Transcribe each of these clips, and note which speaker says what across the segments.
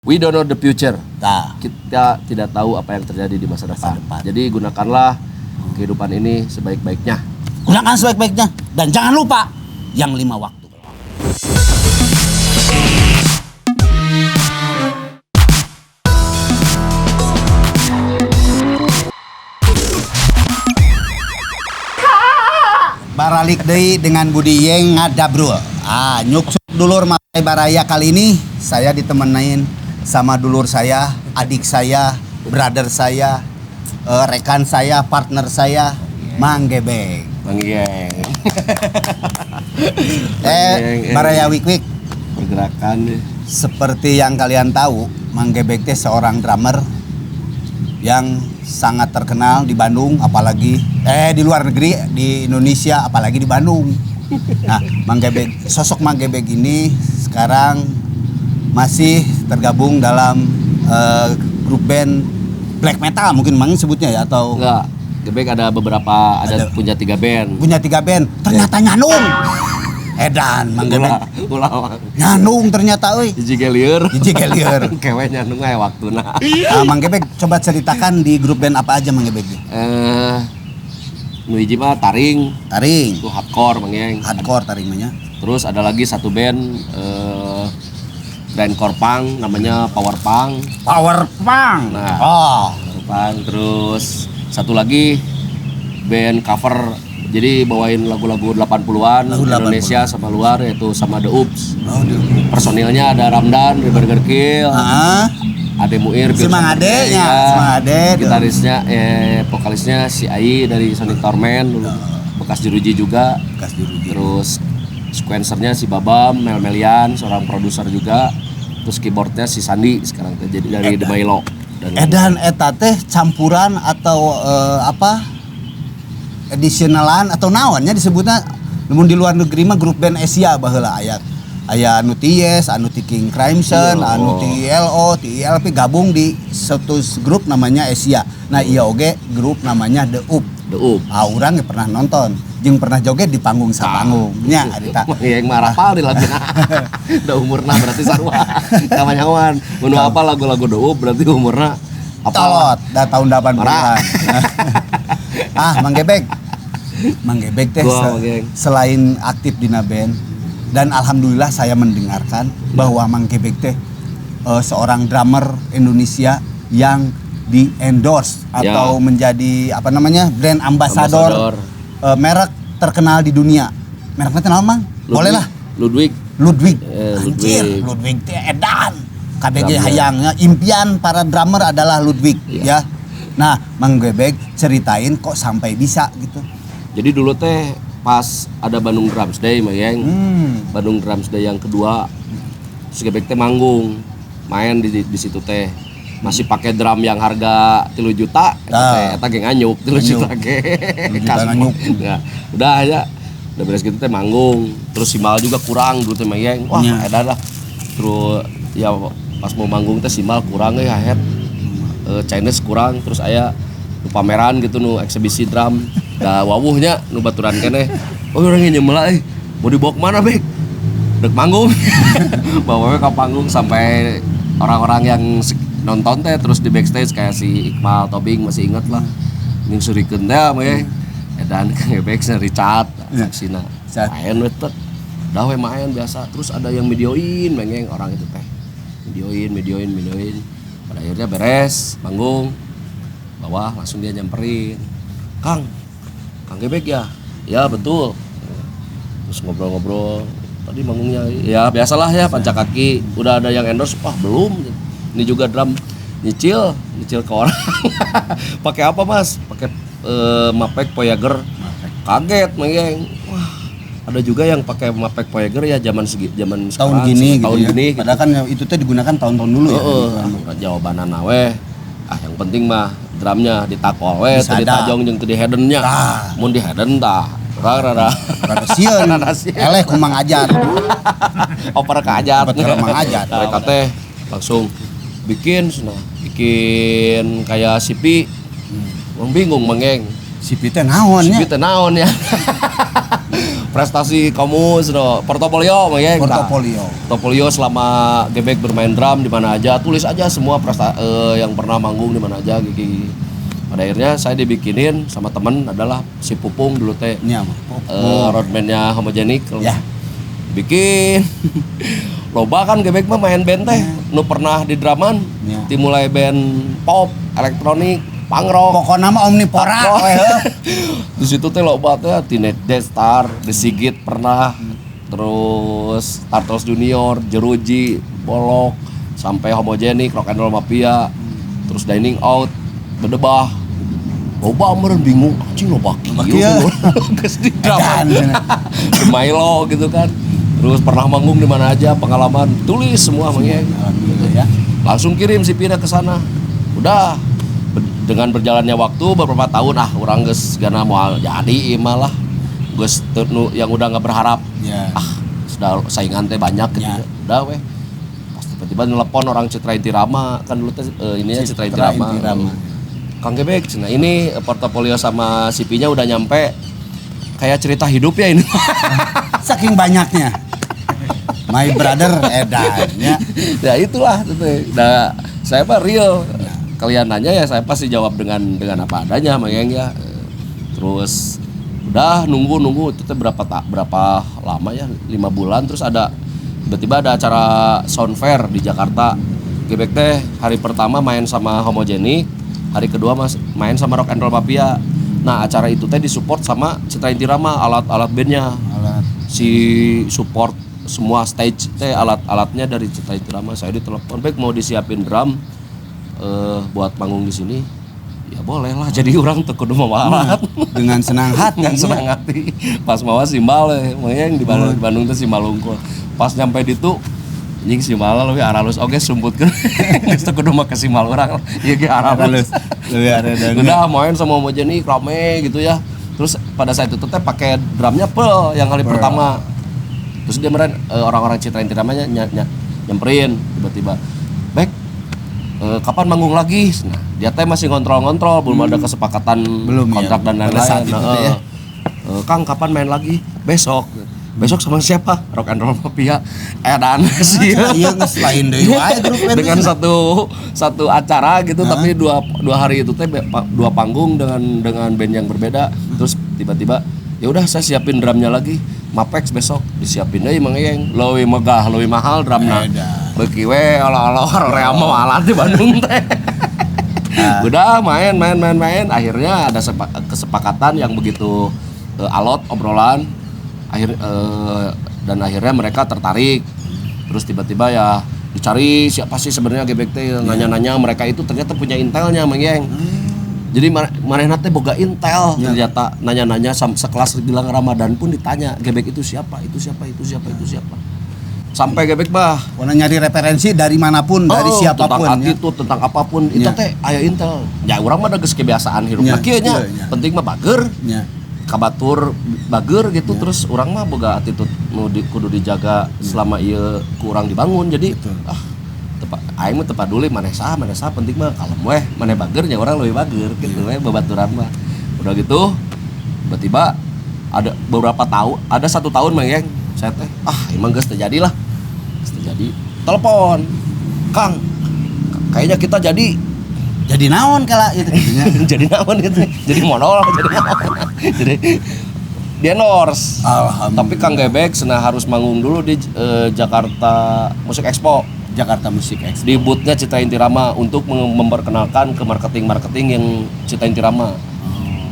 Speaker 1: We don't know the future.
Speaker 2: Nah,
Speaker 1: Kita tidak tahu apa yang terjadi di masa depan. Jadi gunakanlah kehidupan ini sebaik-baiknya.
Speaker 2: gunakan sebaik-baiknya dan jangan lupa yang 5 waktu. Baralik deui dengan Budi Yeng ngadabrul. Nyuksuk dulur Masai Baraya kali ini saya ditemenin sama dulur saya, adik saya, brother saya, rekan saya, partner saya, Mang Gebek.
Speaker 1: Bang Geng.
Speaker 2: Baraya Wikwik.
Speaker 1: Pergerakan nih.
Speaker 2: Seperti yang kalian tahu, Mang Gebek teh seorang drummer yang sangat terkenal di Bandung, apalagi di luar negeri, di Indonesia, apalagi di Bandung. Nah, sosok Mang Gebek ini sekarang masih tergabung dalam grup band black metal, mungkin Mang sebutnya ya, atau
Speaker 1: Enggak. Gebek ada beberapa, ada punya 3 band.
Speaker 2: punya 3 band. Ternyata nyanung. Edan Mang Gebek.
Speaker 1: Ulah.
Speaker 2: Nyanung ternyata euy.
Speaker 1: Hiji gelieur.
Speaker 2: Hiji gelieur.
Speaker 1: Kewe nyanung aya waktuna.
Speaker 2: Mang Gebek coba ceritakan di grup band apa aja Mang Gebek?
Speaker 1: Nu hiji mah Taring,
Speaker 2: Taring,
Speaker 1: itu hardcore Bang Geng.
Speaker 2: hardcore taringnya.
Speaker 1: Terus ada lagi satu band grindcore punk namanya Power Punk.
Speaker 2: Power Punk.
Speaker 1: Nah.
Speaker 2: Oh,
Speaker 1: Power Punk. Terus satu lagi band cover, jadi bawain lagu-lagu 80-an
Speaker 2: Lagu 80-an.
Speaker 1: Indonesia sama luar, yaitu sama The Oops.
Speaker 2: oh
Speaker 1: Personilnya ada Ramdan dari Burger Kill, Ade Muir,
Speaker 2: si Mang Adenya, si Mang Ade.
Speaker 1: gitarisnya, vokalisnya si Ai dari Sonic Torment dulu, bekas jeruji juga.
Speaker 2: Bekas dirugi.
Speaker 1: Terus sequencernya si Babam, Mel-Melian, seorang produser juga. Terus keyboardnya si Sandi sekarang jadi dari The Milo.
Speaker 2: Edan eta teh campuran atau additionalan atau naonnya disebutnya, namun di luar negeri mah grup band Asia baheula aya anu Ties, anu ti King Crimson, anu ti LO, ti ILP gabung di satu grup namanya Asia. Nah, iya oge grup namanya The Up.
Speaker 1: The Up.
Speaker 2: Urang ge pernah nonton, jeung pernah joget di panggung sapanggung. Nya adita.
Speaker 1: Yang marah pal di lagu. Udah umurna berarti sarua. Kawan-kawan, mun apa lagu-lagu The Up berarti umurna
Speaker 2: Tolot, dah tahun 80-an. Mang Gebek. Mang Gebek teh selain aktif di band, dan alhamdulillah saya mendengarkan bahwa Mang Gebek teh seorang drummer Indonesia yang di endorse atau menjadi brand ambassador merek terkenal di dunia. Mereknya kenal Mang? Boleh lah.
Speaker 1: Ludwig.
Speaker 2: Anjir, Ludwig teh edan. KBG hayangnya impian para drummer adalah Ludwig ya. Nah, Mang Gebek ceritain kok sampai bisa gitu.
Speaker 1: Jadi dulu teh pas ada Bandung Drums Day, Mang Geng. Bandung Drums Day yang kedua, si Gebek teh manggung, main di situ teh. Masih pakai drum yang harga 3 juta, eta geng anyuk 3 juta ge.
Speaker 2: Anyuk.
Speaker 1: Ya, udah ya. Udah beres gitu teh manggung. Terus simbal juga kurang dulu teh Mang Geng. Wah, edan lah. Terus ya pas mau manggung teh simbal kurang ya head. Chinese kurang, terus aya nu pameran gitu nu eksibisi drum. Da wawuhnya nu baturan keneh. Oh urang nyeumela mau dibawa kemana Bek? Dek manggung. Bawa ke panggung sampai orang-orang yang nonton teh terus di backstage kayak si Iqbal Tobing masih inget lah. Ning surikeun teh mah edan Kang Gebek Richard saksina. Main we teh. Dah we main biasa. Terus ada yang videoin mengeng orang itu teh. Videoin. Pada akhirnya beres manggung. Bawah langsung dia nyamperin. Kang Gebek ya? Ya betul. Terus ngobrol-ngobrol. Tadi manggungnya ya biasalah ya panca kaki. Udah ada yang endorse? Wah belum. Ini juga drum nyicil ke orang. Pakai apa Mas? Pakai Mapek Voyager. Kaget Mang. Wah ada juga yang pakai Mapek Voyager ya zaman sekarang.
Speaker 2: Tahun gini
Speaker 1: Gini.
Speaker 2: Padahal kan itu teh digunakan tahun-tahun dulu ya.
Speaker 1: Jawabanan we. Yang penting mah drumnya ditakol we, teu ditajong jeung teu di headen-nya. Mun di headen tah rada
Speaker 2: sieun. Eleh ku Mang Ajat.
Speaker 1: Oper ka Ajat.
Speaker 2: Mang Ajat.
Speaker 1: Mereka teh langsung bikin kayak sipi. Bingung Mang Geng.
Speaker 2: Sipi teh naon ya?
Speaker 1: Sipi teh naon ya? prestasi kamu portofolio Mang. Portofolio selama Gebek bermain drum di mana aja, tulis aja semua yang pernah manggung di mana aja gitu. Pada akhirnya saya dibikinin sama temen adalah si Pupung dulu teh. Roadman-nya Homogenik.
Speaker 2: Ya.
Speaker 1: Bikin loba kan Gebek mah main band teh nu pernah di draman dimulai band pop, elektronik, punk rock,
Speaker 2: pokoknya mah omnipora
Speaker 1: di situ teh loba teh Teenage Death Star, The Sigit pernah, terus Turtles Junior, Jeruji, Bolok, sampai Homogenik, Rock and Roll Mafia, terus Dining Out, Bedebah, loba meureun bingung anjing loba kieu geus di draman di Milo gitu kan. Terus pernah manggung di mana aja, pengalaman, tulis semua Mang Yeng.
Speaker 2: Alhamdulillah ya.
Speaker 1: Langsung kirim si Pina ke sana. Udah dengan berjalannya waktu beberapa tahun urang geus gana moal jadi imah lah. Geus yang udah enggak berharap.
Speaker 2: Ya.
Speaker 1: Sudah saingan teh banyak gitu. Ya. Udah weh. Pas tiba-tiba nelpon orang Citra Intirama, kan dulu teh ininya Citra Intirama. Kang Gebek, nah ini portofolio sama CP-nya udah nyampe. Kayak cerita hidup ya ini.
Speaker 2: Saking banyaknya. My brother edan ya.
Speaker 1: Ya itulah nah, saya mah real. Kalian nanya ya saya pasti jawab dengan apa adanya Mang Yeng ya. Terus udah nunggu itu teh berapa lama ya, 5 bulan. Terus tiba-tiba ada acara sound fair di Jakarta. Gebek teh hari pertama main sama Homogenik, hari kedua main sama Rock and Roll Mafia. Nah acara itu teh disupport sama Citra Intirama, alat bandnya. Si support semua stage teh alat-alatnya dari Citra Intirama. Saya ditelepon, "Bek mau disiapin drum buat panggung di sini." Ya boleh lah, jadi orang teu kudu mawa alat.
Speaker 2: Dengan senang hati.
Speaker 1: Dengan senang hati. Pas mawa simbal yang di Bandung teh simbal unggul. Pas nyampe ditu anjing simbal leuwih aralus oge sumputkeun. Geus teu kudu make simbal urang. Ieu ge aralus. Udah main sama Homogenik rame gitu ya. Terus pada saat itu teh pakai drumnya Pearl yang kali pertama. Terus dia orang-orang Citra Intiramanya nyamperin tiba-tiba, "Bek, kapan manggung lagi?" Nah, dia teh masih ngontrol, belum ada kesepakatan kontrak dan lain-lain. "Kang, kapan main lagi?" "Besok." "Besok sama siapa?" "Rock and Roll Mafia." Dan sih.
Speaker 2: Iya geus lain deui wae grup band.
Speaker 1: Dengan satu acara gitu, tapi dua hari itu teh dua panggung dengan band yang berbeda. Terus tiba-tiba ya udah saya siapin drumnya lagi. Mapex besok disiapin deui Mang Yeng. Leuwih megah, leuwih mahal drumna. Beuki we olo-olo hoream alat di Bandung teh. Udah main. Akhirnya ada kesepakatan yang begitu alot obrolan. Dan akhirnya mereka tertarik. Terus tiba-tiba ya dicari siapa sih sebenarnya Gebek teh, nanya-nanya, mereka itu ternyata punya intelnya Mang Yeng. Jadi manehna teh boga intel ternyata, nanya-nanya sekelas bilang Ramadan pun ditanya Gebek itu siapa. Sampai Gebek
Speaker 2: wanna nyari referensi dari manapun, dari siapapun
Speaker 1: tentang attitude, tentang apapun itu teh aya intel. Ya urang mah da geus kebiasaan hirupna kieu nya. Penting mah bager. Kabatur bager gitu. Terus urang mah boga attitude nu kudu dijaga selama ieu ku urang dibangun. Jadi aing mah teu paduli maneh saha penting mah kalem weh, maneh bager nya urang leuwih bager gitu we babaturan mah. Udah gitu tiba-tiba ada beberapa tahun, ada 1 tahun Mang Yeng saya teh emang geus teu jadi lah. Geus teu jadi. Telepon, "Kang, kayaknya kita jadi
Speaker 2: naon kala gitu."
Speaker 1: Jadi naon gitu. Jadi modal jadi naon. Jadi di endorse. Tapi Kang Gebek harus manggung dulu di Jakarta Music Expo. Di booth-nya Citra Intirama untuk memperkenalkan ke marketing yang Citra Intirama.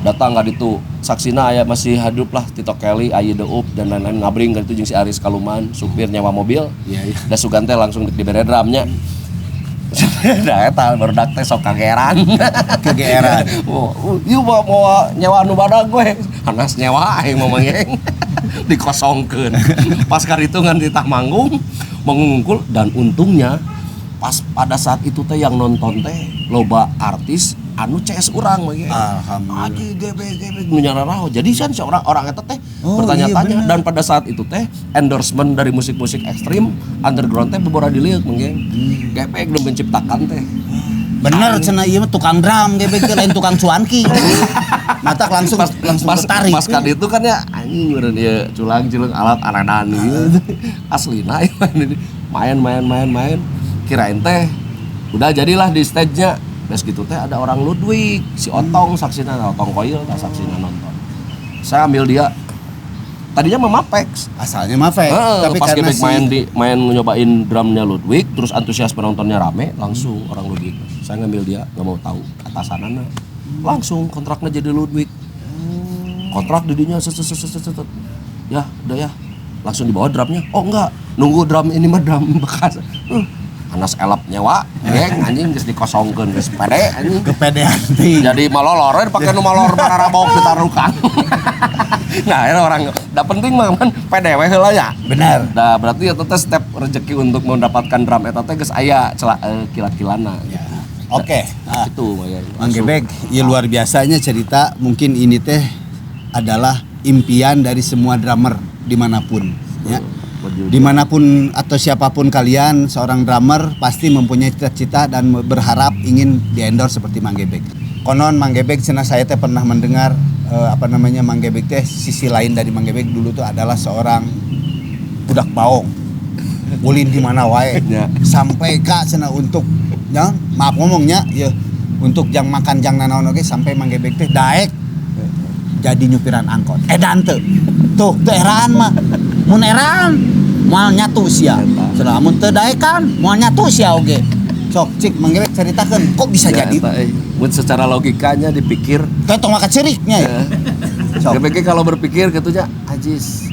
Speaker 1: Datang nggak itu saksina aya masih hidup lah Tito Kelly, Ayi Deup dan lain-lain ngabring kan itu jeung si Aris Kaluman, supir nyawa mobil. Da sugan teh langsung dibere drumnya. Da eta barudak teh sok kageran. Ieu mau nyawa anu badag we. Hanas nyawa aing Mang Yeng. Dikosongkeun. Pas karitu ngan ditah manggung mengungkul, dan untungnya pas pada saat itu teh yang nonton teh loba artis anu CS urang Mang Yeng. Alhamdulillah. Gebek nu nyararao. Jadi kan seorang orang eta teh bertanya-tanya, dan pada saat itu teh endorsement dari musik-musik ekstrim underground teh bebora diliuk Mang Yeng. Gebek nu menciptakan teh.
Speaker 2: Bener cenah ieu mah tukang drum Gebek teh lain tukang cuanki. Matak langsung tertarik.
Speaker 1: Pas kan itu kan ya anjing bener dia culang alat arenan gitu. Aslina main. Kirain teh udah jadilah di stage-nya. Terus gitu teh ada orang Ludwig, si Otong saksina, Otong Koil tak saksina nonton. Saya ambil dia. Tadinya mah Mapex.
Speaker 2: Asalnya Mapex, tapi
Speaker 1: pas
Speaker 2: karena
Speaker 1: main nyobain drumnya Ludwig, terus antusias penontonnya rame, langsung orang Ludwig. Saya ngambil dia, nggak mau tahu atasanana. Langsung kontraknya jadi Ludwig. Kontrak didinya ya udah ya, langsung dibawa drumnya. Oh enggak, nunggu drum ini mah drum bekas. Anas elap nyewa, anjing geus dikosongkeun geus pede anjing.
Speaker 2: Kepedean ting.
Speaker 1: Jadi malolor pake nu malor bararabok ditaruhkan. Nah, era orang da penting mah kan pede we heula ya.
Speaker 2: Benar.
Speaker 1: Da berarti eta teh step rezeki untuk mendapatkan drum eta teh geus aya kila-kilana.
Speaker 2: Ya. Oke.
Speaker 1: Itu ya.
Speaker 2: Mang Gebek, ya luar biasanya cerita. Mungkin ini teh adalah impian dari semua drummer dimanapun. Ya. Dimanapun atau siapapun kalian, seorang drummer pasti mempunyai cita-cita dan berharap ingin di-endorse seperti Mang Gebek. Konon Mang Gebek, cenah saya teh pernah mendengar Mang Gebek teh sisi lain dari Mang Gebek dulu tuh adalah seorang budak baong. Ulin di mana wae. Sampai ka cenah untuk ya, maaf ngomongnya ya, untuk jang makan jang nanaon oge sampai Mang Gebek teh daek jadi nyupiran angkot. Edan teu. Tuh, teu eraan mah. Mun eran moal nyatu sia. Cenah mun teu daekan moal nyatu sia oge. Sok cik Mang Gebek ceritakeun kok bisa
Speaker 1: ya,
Speaker 2: jadi?
Speaker 1: Mun secara logikanya dipikir
Speaker 2: tong maka ceriknya ya.
Speaker 1: Gebek kalau berpikir gitunya ajis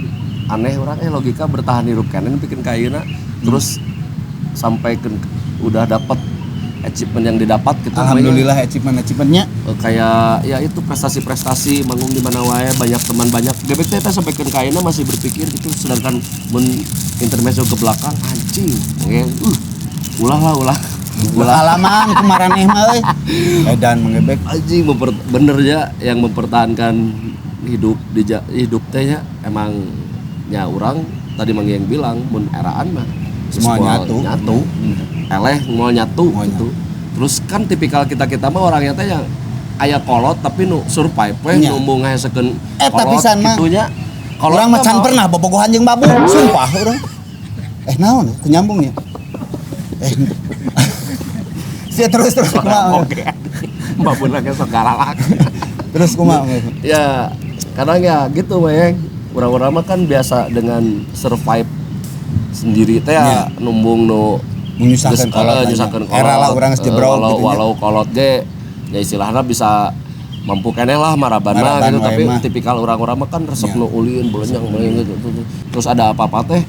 Speaker 1: aneh orang logika bertahan hirup kanan bikin kayeuna terus sampai udah dapat achievement yang didapat gitu.
Speaker 2: Alhamdulillah achievementnya
Speaker 1: kayak ya itu prestasi-prestasi manggung di mana wae banyak teman banyak. Gebek teh sampai ke kayeuna masih berpikir gitu sedangkan mun intermezzo ke belakang anjing ulah
Speaker 2: alaman kemarin mah euy. Edan Mang Gebek
Speaker 1: anjing bener ya yang mempertahankan hidup teh ya emang ya orang tadi Mang yang bilang mun eraan mah
Speaker 2: semua nyatu.
Speaker 1: Eleh mau nyatu gitu. Terus kan tipikal kita mah orangnya teh yang aya kolot tapi nu survive we nu mung ngahesekeun kolot kitunya.
Speaker 2: Kalau orang mah can pernah bobogohan jeung babu, sumpah urang. Naon kenyambungnya? Sia terus kumaha.
Speaker 1: Oke. Babuna ge sok galalak.
Speaker 2: Terus kumaha?
Speaker 1: Ya, kadang ya gitu we. Urang-urang mah kan biasa dengan survive sendiri teh ya numbung nu
Speaker 2: menyusahkan kolot. Era lah urang geus jebrok gitu.
Speaker 1: Walau kolot ge ya istilahna bisa mampu keneh lah marabana gitu tapi tipikal urang-urang mah kan resep nu ulin beulenyang gitu. Terus ada apa-apa teh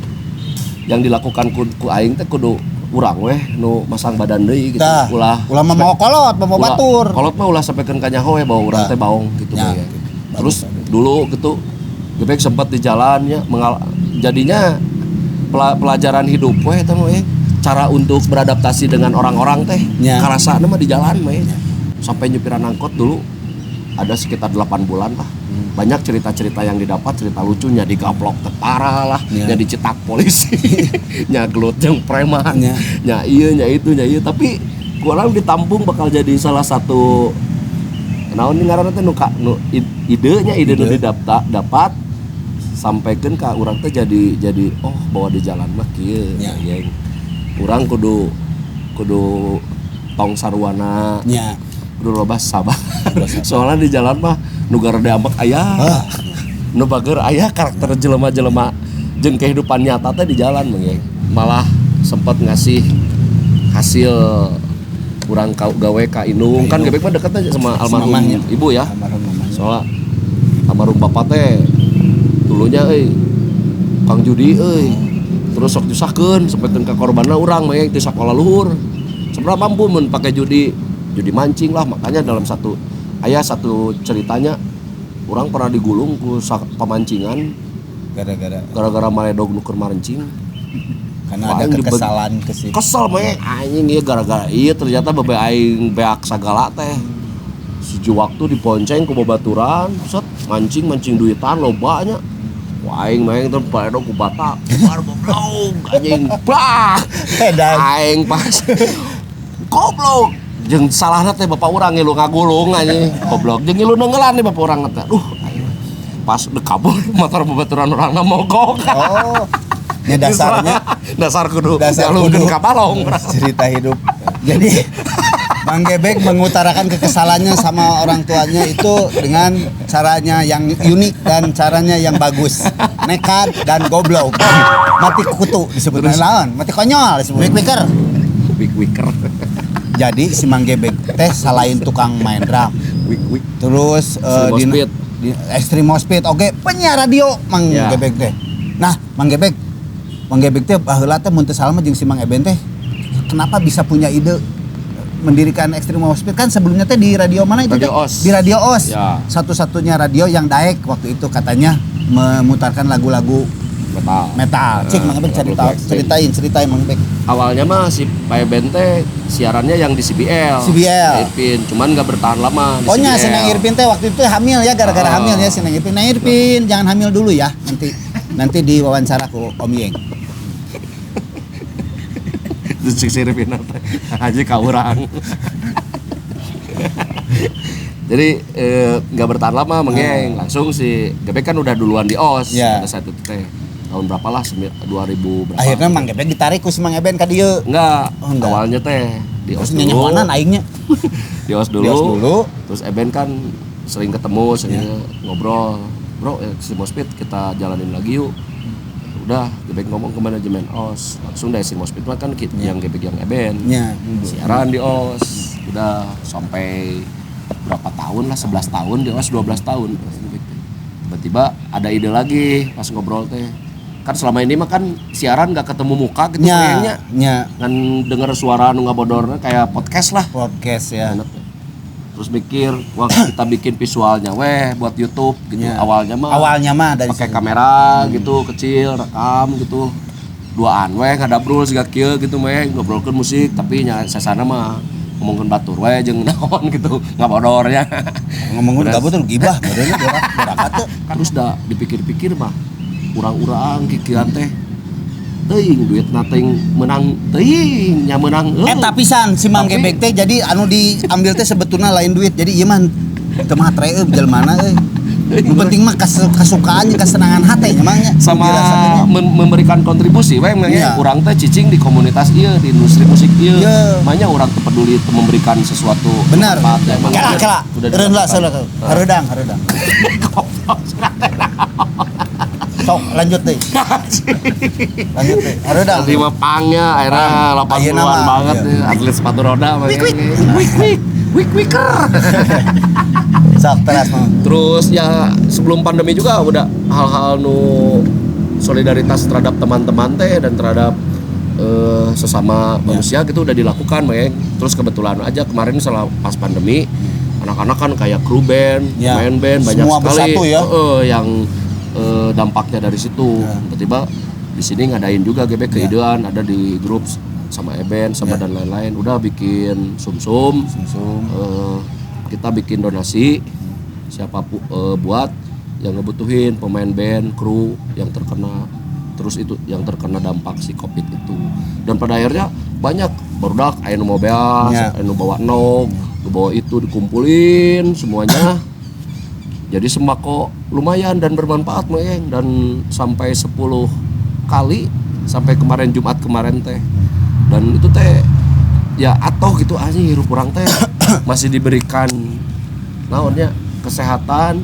Speaker 1: yang dilakukan ku aing teh kudu urang weh nu masang badan deui gitu. Ulah
Speaker 2: mah mau kolot, mau batur.
Speaker 1: Kolot mah ulah sampikeun ka nyaho we bawa urang teh baong gitu ya. Terus dulu gitu Gebek sempat di jalannya jadinya pelajaran hidup weh eta mah cara untuk beradaptasi dengan orang-orang teh karasana mah di jalan mah sampai nyupiran angkot dulu ada sekitar 8 bulan lah. Banyak cerita-cerita yang didapat, cerita lucunya digaplok ketara lah, nya dicetak polisi, nya gelut jeung preman, nya ieu nya itu tapi kurang ditampung bakal jadi salah satu naon ngaranna teh nu ide nu dapat sampaikan ke urang teh jadi oh bawa di jalan mah kieu ya. Urang kudu tong sarwana kudu loba sabar. Soalnya di jalan mah nu garede ambek aya nu bager aya karakter jelema-jelema jeung kehidupan nyata teh di jalan malah sempat ngasih hasil urang gawe ka Inung kan Gebek mah deket aja sama almarhum ibu ya. Soalnya almarhum bapak teh dulunya Kang Judi terus sok nyusahkeun sampaikeun ka korbanna urang mah teu sakola luhur. Seberapa mampu mun pake judi mancing lah, makanya dalam satu ceritanya urang pernah digulung ku pemancingan gara-gara maledog nu keur mancing.
Speaker 2: Karena ada kekesalan ke situ.
Speaker 1: Kesel mah anjing ieu gara-gara ieu ternyata bebe aing beak sagala teh. Siji waktu diponceng ku babaturan, set mancing duitan lobanya. Aing main terus paledog ku batak, bar goblok anjing. Bah. Aing pas. Goblok. Jeung salahna teh bapak urang ngilu ngagulung anjing goblok jeung ngilu neungelan nih bapak urang teh pas dekabul motor babaturan urangna mogok.
Speaker 2: Oh. Ya
Speaker 1: dasar kudu jalungkeun ka balong
Speaker 2: cerita hidup. Jadi Mang Gebek mengutarakan kekesalannya sama orang tuanya itu dengan caranya yang unik dan caranya yang bagus. Nekat dan goblok. Mati kutu disebutnya lawan, mati konyol disebut
Speaker 1: Wik wiker.
Speaker 2: Jadi si Mang Gebek teh selain tukang main drum, terus di Extreme Speed, oke penyiar radio Mang Gebek teh. Nah, Mang Gebek teh baheula teh mun teu salah jeung si Mang Eben teh kenapa bisa punya ide mendirikan Extreme Speed? Kan sebelumnya teh di radio mana itu?
Speaker 1: Radio Os.
Speaker 2: Di Radio Os.
Speaker 1: Ya.
Speaker 2: Satu-satunya radio yang daek waktu itu katanya memutarkan lagu-lagu metal. Cik Mang Gebek ceritain Mang Gebek.
Speaker 1: Awalnya mah si Pak Eben teh siarannya yang di CBL. Irpin, cuman nggak bertahan lama di
Speaker 2: Pokoknya
Speaker 1: CBL.
Speaker 2: si Neng Irpin teh waktu itu hamil ya gara-gara hamil ya si Neng Irpin. Neng Irpin jangan hamil dulu ya. Nanti diwawancara ku Om Yeng.
Speaker 1: Terus si Irpin aja ka urang. Jadi nggak bertahan lama Mengeng, langsung si Gebek kan udah duluan di OS pada saat itu teh. Tahun berapa lah, 2000 berapa.
Speaker 2: Akhirnya Mang Gebek ditarik ku si Mang Eben ka dieu.
Speaker 1: Enggak. Awalnya teh di OS dulu.
Speaker 2: Nyanyian aingnya.
Speaker 1: Di OS dulu. Terus Eben kan sering ketemu, ngobrol. Bro, Extreme Speed kita jalanin lagi yuk. Udah, Gebek ngomong ke manajemen OS. Langsung dari Extreme Speed kan yang Gebek yang Eben. Siaran di OS. Udah sampai berapa tahun lah, 11 tahun di OS, 12 tahun. Tiba-tiba ada ide lagi pas ngobrol teh. Kan selama ini mah kan siaran gak ketemu muka gitu kayaknya. Kan denger suara nu ngabodorna kayak podcast lah.
Speaker 2: Podcast ya.
Speaker 1: Terus mikir, wah kita bikin visualnya buat YouTube gitu. Awalnya mah dari pakai kamera gitu kecil, rekam gitu. Duaan ngadabrul siga kieu gitu ngobrolkeun musik tapi nya sasana mah ngomongkeun batur jeung naon gitu, ngabodornya.
Speaker 2: Ngomongkeun batur gibah badannya berakat teh.
Speaker 1: Terus dah dipikir-pikir mah urang-urang kikian teh teuing duit teuing menang teuing nya menang
Speaker 2: eta pisan si Mang Gebek teh jadi anu diambil teh sebetulnya lain duit jadi ieu mah teu matre jelmana yang penting mah kesukaan kesenangan hati emangnya
Speaker 1: sama memberikan kontribusi urang teh cicing di komunitas ieu di industri musik ieu makanya urang teu peduli memberikan sesuatu
Speaker 2: benar kala
Speaker 1: udah
Speaker 2: hareudang sok lanjut deh. Hareudang.
Speaker 1: Terima pangnya akhirnya 80-an banget nih atlet sepatu roda wiker.
Speaker 2: Sok teras mah.
Speaker 1: Terus ya sebelum pandemi juga udah hal-hal nu solidaritas terhadap teman-teman teh dan terhadap sesama manusia gitu udah dilakukan Terus kebetulan aja kemarin setelah pas pandemi anak-anak kan kayak kru band, main band banyak
Speaker 2: semua
Speaker 1: sekali
Speaker 2: bersatu, ya?
Speaker 1: Yang dampaknya dari situ. Tiba-tiba di sini ngadain juga Gebek keidean ada di grup sama Eben sama dan lain-lain. Udah bikin sumsum. Kita bikin donasi siapa buat yang ngebutuhin pemain band, kru yang terkena terus itu yang terkena dampak si Covid itu. Dan pada akhirnya banyak barudak aya nu mobil, aya nu bawa nog, nu bawa itu dikumpulin semuanya. Jadi sembako lumayan dan bermanfaat dan sampai 10 kali sampai kemarin Jumat kemarin teh. Dan itu teh ya atoh gitu aja hirup urang teh masih diberikan naonnya kesehatan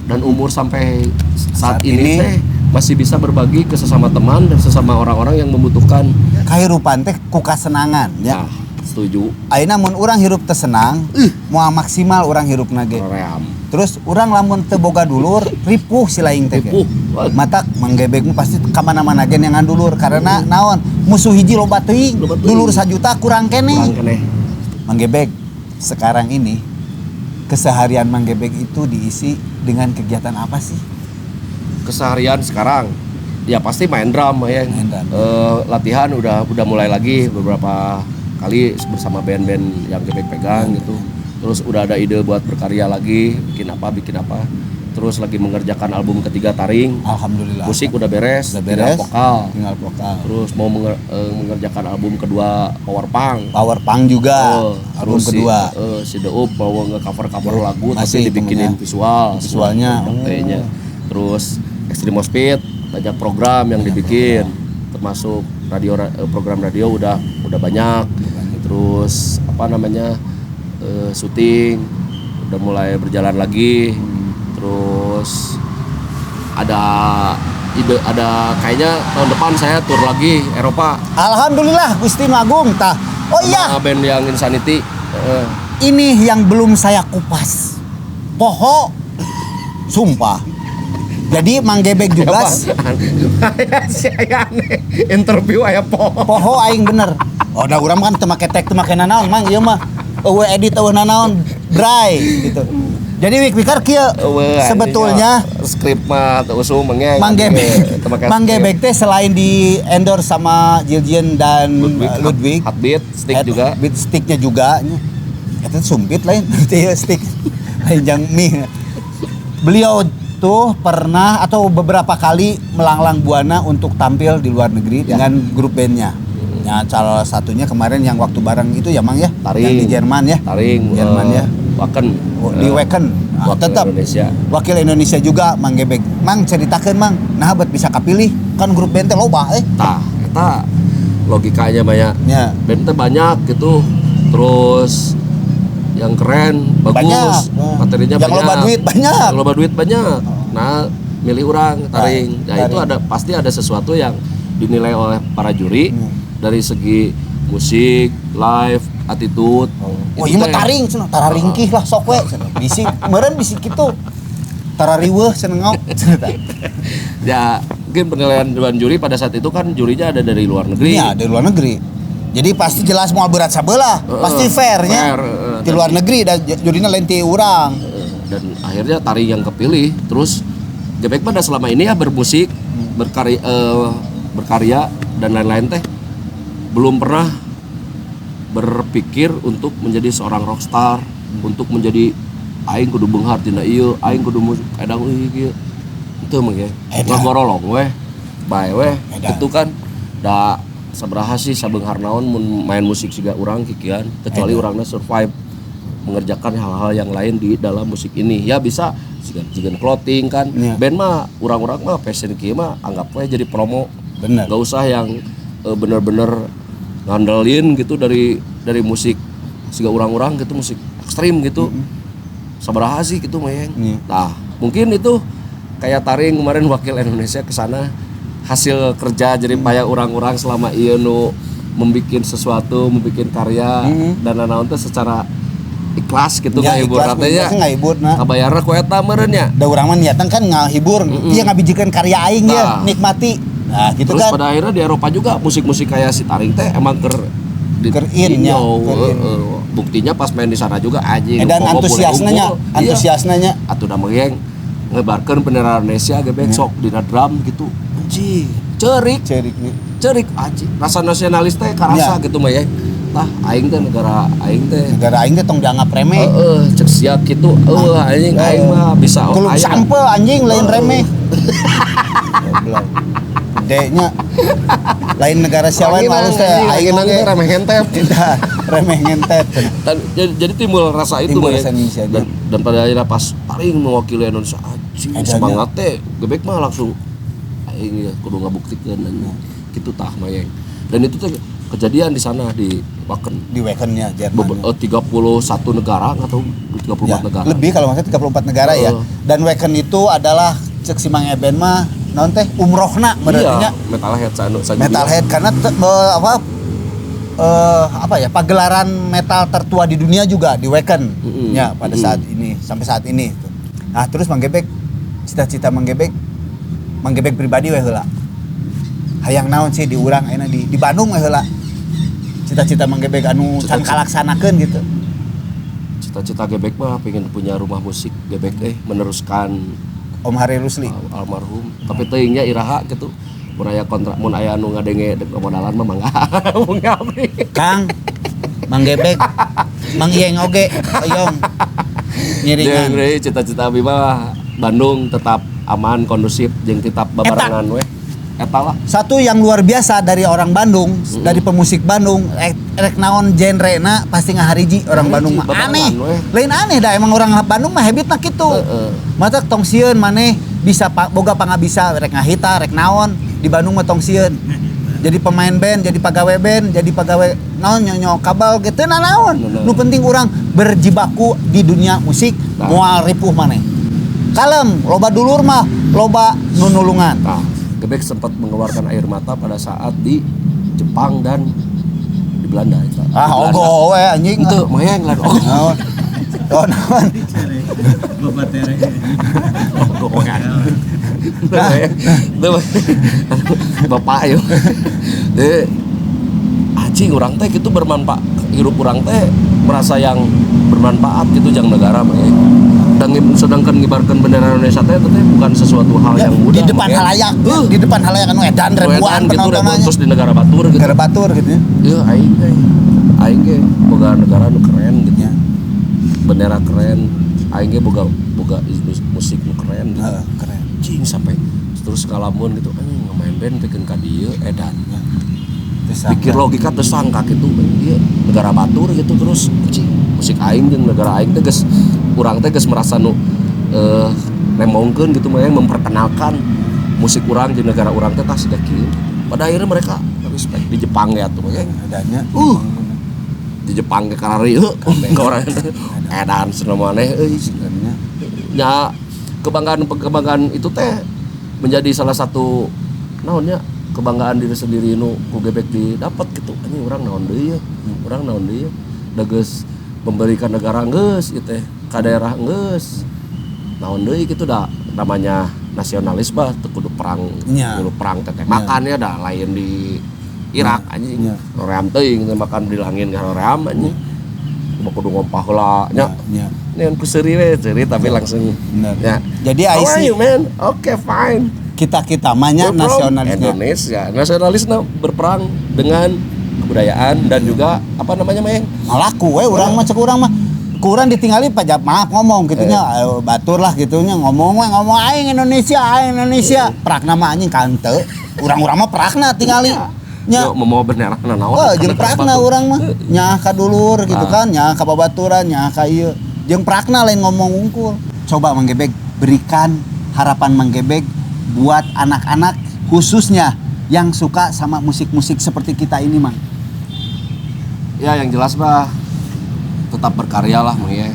Speaker 1: dan umur sampai saat ini teh masih bisa berbagi ke sesama teman dan sesama orang-orang yang membutuhkan.
Speaker 2: Kahirupan teh ku kasenangan ya.
Speaker 1: Nah, setuju.
Speaker 2: Ayeuna mun urang hirup teu senang, moal maksimal urang hirupna ge. Terus urang lamun teu boga dulur, ripuh si laing teh. Matak Mang Gebek mah pasti ka mana-mana gen yang ngandulur karena naon? Musuh hiji loba teuing. Dulur 1 juta kurang keneh. Mang Gebek sekarang ini keseharian Mang Gebek itu diisi dengan kegiatan apa sih?
Speaker 1: Keseharian sekarang ya pasti main drum latihan udah mulai lagi beberapa kali bersama band-band yang Gebek pegang gitu. Terus udah ada ide buat berkarya lagi, bikin apa. terus lagi mengerjakan album ketiga Taring.
Speaker 2: Alhamdulillah.
Speaker 1: Musik udah beres,
Speaker 2: Tinggal
Speaker 1: tinggal vokal.
Speaker 2: vokal.
Speaker 1: Terus mau mengerjakan album kedua Power Punk.
Speaker 2: Power Punk juga. Album
Speaker 1: terus
Speaker 2: kedua.
Speaker 1: Si Deup mau nge-cover lagu
Speaker 2: Masih
Speaker 1: tapi dibikinin
Speaker 2: visualnya.
Speaker 1: Kayaknya. Terus Extreme Speed banyak program yang dibikin, termasuk program radio udah banyak. Terus syuting udah mulai berjalan lagi. Terus ada kayaknya tahun depan saya tur lagi Eropa.
Speaker 2: Alhamdulillah Gusti Magung tah. Oh iya,
Speaker 1: band yang Insanity.
Speaker 2: ini yang belum saya kupas. Poho. Sumpah. Jadi Mang Gebek juga
Speaker 1: saya aneh interview aya
Speaker 2: poho aing bener. Oh da urang kan teu make tag teu make nanaon Mang ieu mah. Eueuh edit eueuh nanaon dry gitu. Jadi wik-wikar kieu sebetulnya
Speaker 1: skrip mah teu usum mengeng.
Speaker 2: Mang Gebek teh selain di endorse sama Jiljian dan Ludwig,
Speaker 1: Heartbeat stick juga.
Speaker 2: Beat sticknya juga. Eta sumpit lain teh stick. Lain jang mie. Beliau tuh pernah atau beberapa kali melanglang buana untuk tampil di luar negeri dengan grup bandnya. Ya, salah satunya kemarin yang waktu bareng itu ya Mang ya,
Speaker 1: Taring.
Speaker 2: yang di Jerman ya.
Speaker 1: Taring,
Speaker 2: Jerman ya.
Speaker 1: Wacken.
Speaker 2: Di Wacken. Nah, tetap
Speaker 1: Indonesia.
Speaker 2: Wakil Indonesia juga Mang Gebek. Mang ceritakeun Mang, nah bet bisa kapilih kan grup band teh loba
Speaker 1: Tah, eta logikanya banyak.
Speaker 2: Ya.
Speaker 1: Band teh banyak gitu. Terus yang keren, bagus,
Speaker 2: Banyak.
Speaker 1: materinya
Speaker 2: Yang
Speaker 1: banyak.
Speaker 2: loba duit banyak.
Speaker 1: Yang loba duit banyak. Nah, milih orang Taring.
Speaker 2: Taring.
Speaker 1: Itu pasti ada sesuatu yang dinilai oleh para juri dari segi musik, live, attitude.
Speaker 2: Oh iya mah Taring cenah, tararingkih lah sok we cenah. Bisi meureun bisi kitu. Tarariweuh cenah ngok.
Speaker 1: Ya, mungkin penilaian dewan juri pada saat itu kan jurinya ada dari luar negeri.
Speaker 2: Iya, dari luar negeri. Jadi pasti jelas mau berat sabelah, pasti fairnya. Di luar negeri dan jurina lain ti urang.
Speaker 1: Dan akhirnya Taring yang kepilih. Terus Gebek pada selama ini ya bermusik, berkarya dan lain-lain teh belum pernah berpikir untuk menjadi seorang rockstar, untuk menjadi aing kudu beunghar tina ieu, aing kudu edang ieu. Itu mah ge. Ngagorolong weh, bae weh. Itu kan da sabaraha sih sabeunghar naon mun main musik siga urang kikian, kecuali urangna survive mengerjakan hal-hal yang lain di dalam musik ini. Ya bisa siga clothing kan. Band mah urang-urang mah passion kieu mah anggap we jadi promo.
Speaker 2: Bener.
Speaker 1: Gak usah yang bener-bener ngandelin gitu dari musik siga urang-urang gitu, musik ekstrim gitu. Sabaraha sih gitu mayeng. Nah, mungkin itu kayak Taring kemarin wakil Indonesia ke sana, hasil kerja jadi payah orang-orang selama ieu nu membikin sesuatu, membikin karya dan naon teh secara ikhlas gitu
Speaker 2: ya,
Speaker 1: ngahibur katanya.
Speaker 2: Ngahibur nah.
Speaker 1: Kabayarna ku eta meureun nya.
Speaker 2: Da urang mah niatan kan ngahibur, ieu ngabijikeun karya aing ya, nikmati. Nah, gitu
Speaker 1: terus
Speaker 2: kan.
Speaker 1: Pada akhirnya di Eropa juga musik-musik kayak si Taring teh emang
Speaker 2: in nya.
Speaker 1: Buktinya pas main di sana juga anjing.
Speaker 2: Dan antusiasnya.
Speaker 1: Atuh da mengeng ngebarkeun bendera Indonesia gebek sok dina drum gitu. Anjing, cerik anjing. Rasa nasionalis teh karasa gitu mah ya. Tah aing teh negara aing teh
Speaker 2: tong dianggap remeh.
Speaker 1: Cek sia kitu. Anjing aing mah bisa
Speaker 2: aya sampe anjing lain remeh. Goblok. Gedenya lain negara siapa malus teh aing
Speaker 1: teh remeh ngentep.
Speaker 2: Remeh ngentep.
Speaker 1: Jadi timbul rasa itu mah ya. Dan pada akhirnya pas Taring mewakili Indonesia anjing semangat teh gebek mah langsung aing kudu ngabuktikeun kitu tah mah ya. Dan itu teh kejadian di sana di Wacken.
Speaker 2: Di Wackennya Jerman.
Speaker 1: 31 negara atau 34 negara.
Speaker 2: Lebih kalau maksudnya 34 negara ya. Dan Wacken itu adalah cek si Mang Eben mah naon teh umrohna berarti nya.
Speaker 1: Metalhead
Speaker 2: Metalhead karena pagelaran metal tertua di dunia juga di Wacken ya pada saat ini sampai saat ini. Nah, terus Mang Gebek cita-cita Mang Gebek pribadi we heula. Hayang naon sih di urang ayeuna di Bandung we heula. Cita-cita Mang Gebek anu can kalaksanakeun gitu.
Speaker 1: Cita-cita Gebek mah pengen punya rumah musik Gebek meneruskan
Speaker 2: Om Hari Rusli
Speaker 1: almarhum. Tapi teuing nya iraha gitu. Mun aya kontrak mun aya anu ngadenge modalan mah mangga. Mun ngabri.
Speaker 2: Kang Mang Gebek Mang Iyeng oge oyong nyiringan.
Speaker 1: Cita-cita abi mah Bandung tetap aman, kondusif, jeung tetap babarengan we. Eta lah.
Speaker 2: Satu yang luar biasa dari orang Bandung, dari pemusik Bandung, rek naon genrena pasti ngahariji orang Bandung mah aneh. Lain aneh dah emang orang Bandung mah habitna kitu. Mata tong sieun maneh bisa boga pangabisa rek ngahita, rek naon, di Bandung mah tong sieun. Jadi pemain band, jadi pegawai band, jadi pegawai naon nyonyo kabal gitu naon. Nu penting orang berjibaku di dunia musik moal ripuh maneh. Kalem, loba dulur mah loba nunulungan.
Speaker 1: Gebek sempat mengeluarkan air mata pada saat di Jepang dan di Belanda itu.
Speaker 2: Ogo we anjing.
Speaker 1: Itu mayang lah.
Speaker 2: Oh, naon?
Speaker 3: Bapak tere.
Speaker 1: Ogo kan. Bapak yo. Anjing urang teh kitu bermanfaat. Hirup urang teh merasa yang bermanfaat gitu jang negara mah. Dan sedangkan ngibarkan bendera Indonesia teh bukan sesuatu hal yang mudah.
Speaker 2: Di depan halayak, di depan halayak anu edan ribuan penontonannya.
Speaker 1: Terus di negara batur gitu.
Speaker 2: Negara batur gitu ya.
Speaker 1: Iya aing ge boga negara nu keren gitu ya. Bendera keren, aing ge boga musik nu keren gitu.
Speaker 2: Keren.
Speaker 1: Cing sampai terus ngalamun gitu anjing ngemain band pikeun ka dieu edan. Pikir logika teu sangka gitu. Ieu negara batur gitu terus cing musik aing jeung negara aing teh geus urang teh geus merasa nu nemongkeun gitu mah memperkenalkan musik urang jeung negara urang teh tah siga kieu. Pada akhirnya mereka respect di Jepang ya tuh mah
Speaker 2: adanya.
Speaker 1: Di Jepang ke kararieu ka orang edan cenah maneh euy sebenarnya. Ya kebanggaan itu teh menjadi salah satu naonnya kebanggaan diri sendiri nu ku gebek didapat gitu. Anjing urang naon deui ya. Urang naon deui ya. Da geus memberikan negara geus ieu teh ka daerah geus. Naon deui kitu da namanya nasionalis bah teu kudu perang. Kudu perang teh makannya da lain di Irak anjing. Hoream teuing teh makan di langit ka hoream anjing. Cuma kudu ngompah heula nya. Neun ku seuri we seuri tapi langsung ya.
Speaker 2: Jadi
Speaker 1: how are you man? Okay fine.
Speaker 2: Kita manya nasionalisnya
Speaker 1: Indonesia. Nasionalisnya berperang dengan kebudayaan dan juga apa namanya meng
Speaker 2: laku we urang mah cek urang mah kurang ditinggali pajak maaf ngomong gitunya batur lah gitunya ngomong aing Indonesia prakna mah anjing kante urang-urang mah prakna tingali nya
Speaker 1: mau bendera naon
Speaker 2: jeung prakna urang mah nya ka dulur gitu kan nya ka babaturan nya ka ieu jeung prakna lain ngomong unggul. Coba Mang Gebek berikan harapan Mang Gebek buat anak-anak khususnya yang suka sama musik-musik seperti kita ini, Mang.
Speaker 1: Ya yang jelas mah tetap berkarya lah Mang ya.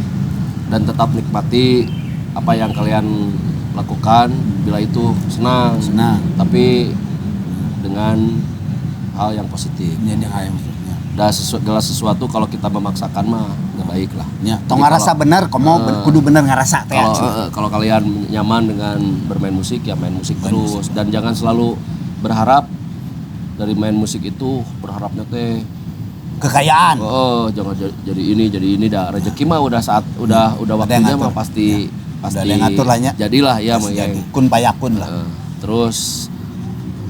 Speaker 1: Dan tetap nikmati apa yang kalian lakukan bila itu senang. Tapi dengan hal yang positif. Segala sesuatu kalau kita memaksakan mah nggak baik lah.
Speaker 2: Ya, tong ngerasa benar, kamu kudu bener ngerasa teh.
Speaker 1: Kalau kalian nyaman dengan bermain musik ya main musik terus dan jangan selalu berharap dari main musik itu berharapnya teh
Speaker 2: kekayaan.
Speaker 1: Jangan jadi ini dah rezeki mah udah waktunya mah pasti
Speaker 2: ngatur lahnya.
Speaker 1: Jadilah ya mah
Speaker 2: kun payakun lah.
Speaker 1: Terus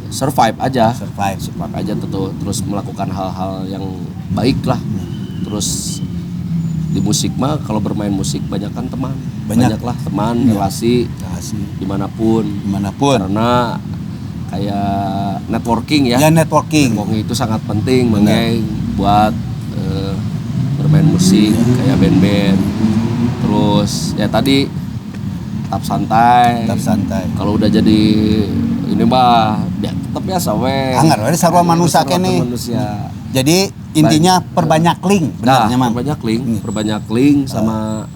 Speaker 1: survive aja terus melakukan hal-hal yang baik lah. Terus di musik mah kalau bermain musik banyakkan teman, banyaklah teman, relasi dimanapun karena kayak networking ya. Networking itu sangat penting buat bermain musik kayak band-band. Terus ya tadi tetap santai. Kalau udah jadi ini mah tetap biasa we. Anggar we sarua manusia kene. Jadi intinya perbanyak link benernya Mang. Perbanyak link sama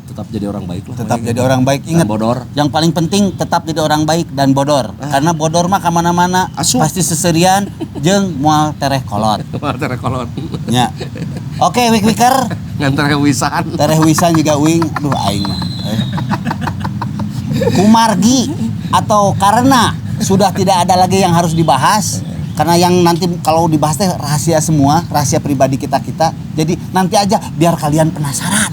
Speaker 1: tetap jadi orang baik lah. Tetap jadi orang baik, ingat bodor. Yang paling penting tetap jadi orang baik dan bodor. Karena bodor mah kamana-mana pasti seserian jeung moal tereh kolot. Nya. Oke, wik-wiker ngan tereh wisan. Tereh wisan juga wing. Aduh aing mah. Kumargi atau karena sudah tidak ada lagi yang harus dibahas karena yang nanti kalau dibahas teh rahasia semua, rahasia pribadi kita. Jadi nanti aja biar kalian penasaran.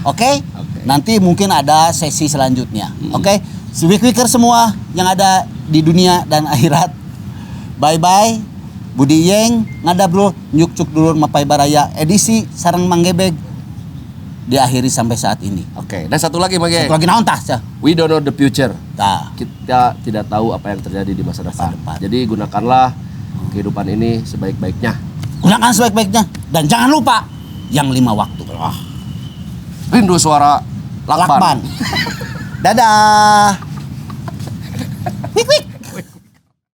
Speaker 1: Oke? Nanti mungkin ada sesi selanjutnya. Oke? Wik-wiker semua yang ada di dunia dan akhirat. Bye bye. Budi Yeng ngadab dulu nyuk cuk dulur mapai baraya edisi sareng Mang Gebek.
Speaker 2: diakhiri sampai saat ini.
Speaker 1: Oke. Dan satu lagi Mang Geng.
Speaker 2: Satu lagi naon tah?
Speaker 1: We don't know the future.
Speaker 2: Tah.
Speaker 1: Kita tidak tahu apa yang terjadi di masa depan.
Speaker 2: depan.
Speaker 1: Jadi gunakanlah kehidupan ini sebaik-baiknya.
Speaker 2: Gunakan sebaik-baiknya dan jangan lupa yang 5 waktu.
Speaker 1: Rindu suara lakban.
Speaker 2: Dadah. Wik wik.